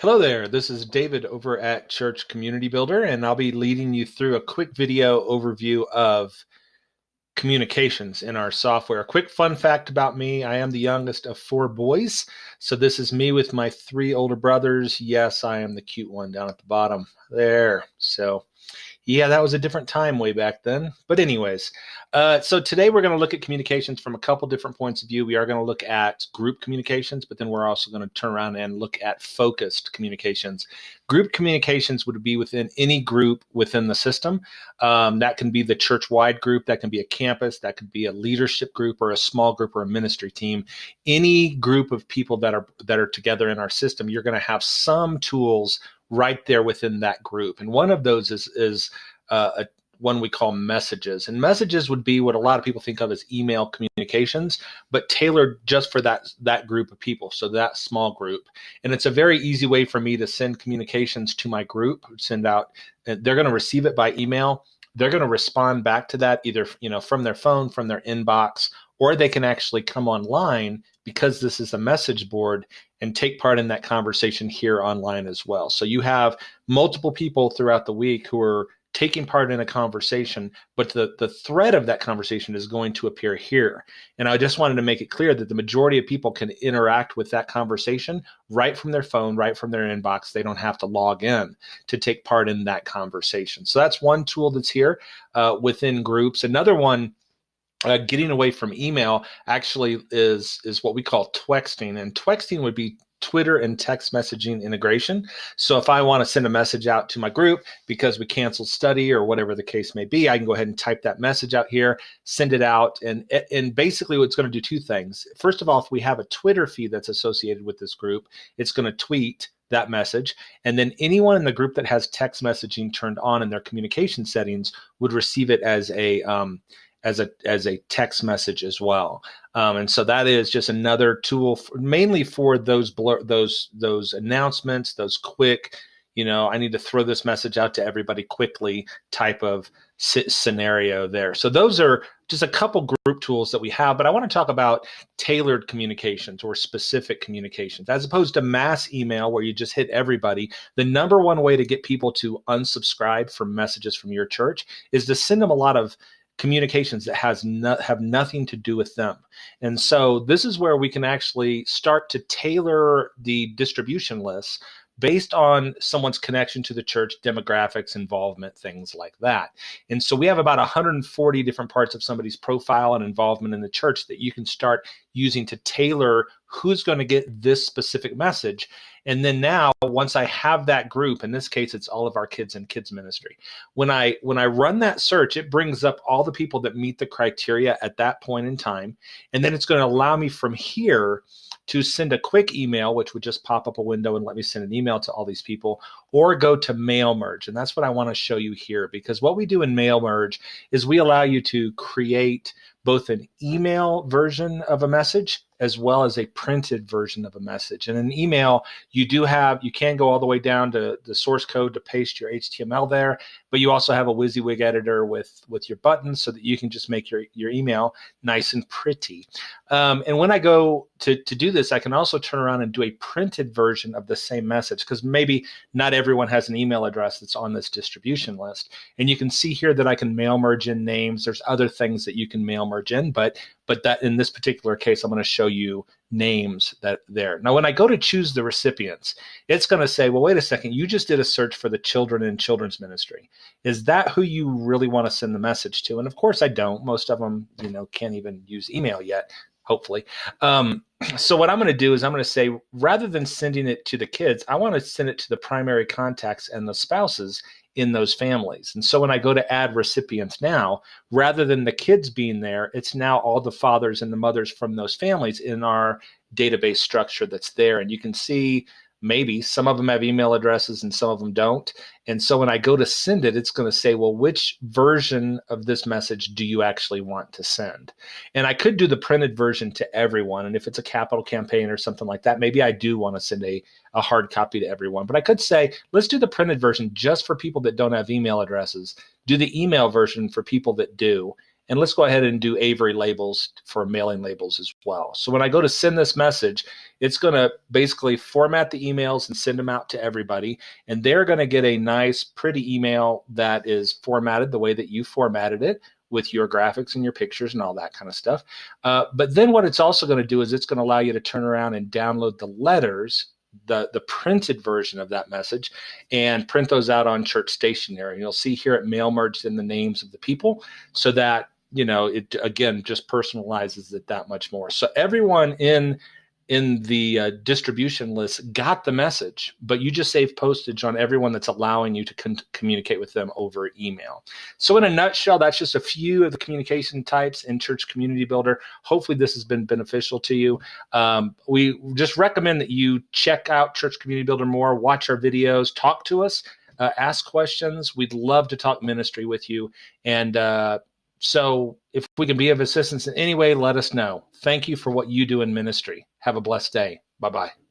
Hello there, this is David over at Church Community Builder, and I'll be leading you through a quick video overview of communications in our software. A quick fun fact about me, I am the youngest of four boys, so this is me with my three older brothers. Yes, I am the cute one down at the bottom there. So yeah, that was a different time way back then. But anyways, so today we're going to look at communications from a couple different points of view. We are going to look at group communications, but then we're also going to turn around and look at focused communications. Group communications would be within any group within the system. That can be the church-wide group, that can be a campus, that could be a leadership group or a small group or a ministry team. Any group of people that are together in our system, you're going to have some tools right there within that group. And one of those is one we call messages. And messages would be what a lot of people think of as email communications, but tailored just for that group of people, so that small group. And it's a very easy way for me to send communications to my group, send out, they're going to receive it by email. They're going to respond back to that either from their phone, from their inbox, or they can actually come online because this is a message board and take part in that conversation here online as well. So you have multiple people throughout the week who are taking part in a conversation, but the thread of that conversation is going to appear here. And I just wanted to make it clear that the majority of people can interact with that conversation right from their phone, right from their inbox. They don't have to log in to take part in that conversation. So that's one tool that's here within groups. Another one, getting away from email, actually is what we call twexting. And twexting would be Twitter and text messaging integration. So if I want to send a message out to my group because we canceled study or whatever the case may be, I can go ahead and type that message out here, send it out. And basically it's going to do two things. First of all, if we have a Twitter feed that's associated with this group, it's going to tweet that message. And then anyone in the group that has text messaging turned on in their communication settings would receive it as a text message as well. And so that is just another tool mainly for those announcements, those quick, I need to throw this message out to everybody quickly type of scenario there. So those are just a couple group tools that we have, but I want to talk about tailored communications or specific communications as opposed to mass email where you just hit everybody. The number one way to get people to unsubscribe from messages from your church is to send them a lot of communications that have nothing to do with them. And so this is where we can actually start to tailor the distribution lists based on someone's connection to the church, demographics, involvement, things like that. And so we have about 140 different parts of somebody's profile and involvement in the church that you can start using to tailor who's going to get this specific message. And then now, once I have that group, in this case, it's all of our kids in kids ministry. When I run that search, it brings up all the people that meet the criteria at that point in time. And then it's going to allow me from here to send a quick email, which would just pop up a window and let me send an email to all these people, or go to mail merge. And that's what I want to show you here, because what we do in mail merge is we allow you to create both an email version of a message as well as a printed version of a message. And in email, you can go all the way down to the source code to paste your HTML there, but you also have a WYSIWYG editor with your buttons so that you can just make your email nice and pretty. And when I go to do this, I can also turn around and do a printed version of the same message, because maybe not everyone has an email address that's on this distribution list. And you can see here that I can mail merge in names. There's other things that you can mail merge in, but that in this particular case, I'm going to show you names that there. Now, when I go to choose the recipients, it's going to say, well, wait a second, you just did a search for the children in children's ministry. Is that who you really want to send the message to? And of course I don't. Most of them, can't even use email yet, hopefully. So what I'm going to do is I'm going to say, rather than sending it to the kids, I want to send it to the primary contacts and the spouses in those families. And so when I go to add recipients now, rather than the kids being there, it's now all the fathers and the mothers from those families in our database structure that's there. And you can see maybe some of them have email addresses and some of them don't. And so when I go to send it, it's going to say, well, which version of this message do you actually want to send? And I could do the printed version to everyone. And if it's a capital campaign or something like that, maybe I do want to send a hard copy to everyone. But I could say, let's do the printed version just for people that don't have email addresses. Do the email version for people that do. And let's go ahead and do Avery labels for mailing labels as well. So when I go to send this message, it's going to basically format the emails and send them out to everybody. And they're going to get a nice, pretty email that is formatted the way that you formatted it, with your graphics and your pictures and all that kind of stuff. But then what it's also going to do is it's going to allow you to turn around and download the letters, the printed version of that message, and print those out on church stationery. And you'll see here it mail merged in the names of the people, so that, it again just personalizes it that much more. So everyone in the distribution list got the message, but you just save postage on everyone that's allowing you to communicate with them over email. So in a nutshell, that's just a few of the communication types in Church Community Builder. Hopefully this has been beneficial to you. We just recommend that you check out Church Community Builder more, watch our videos, talk to us, ask questions. We'd love to talk ministry with you. And so if we can be of assistance in any way, let us know. Thank you for what you do in ministry. Have a blessed day. Bye-bye.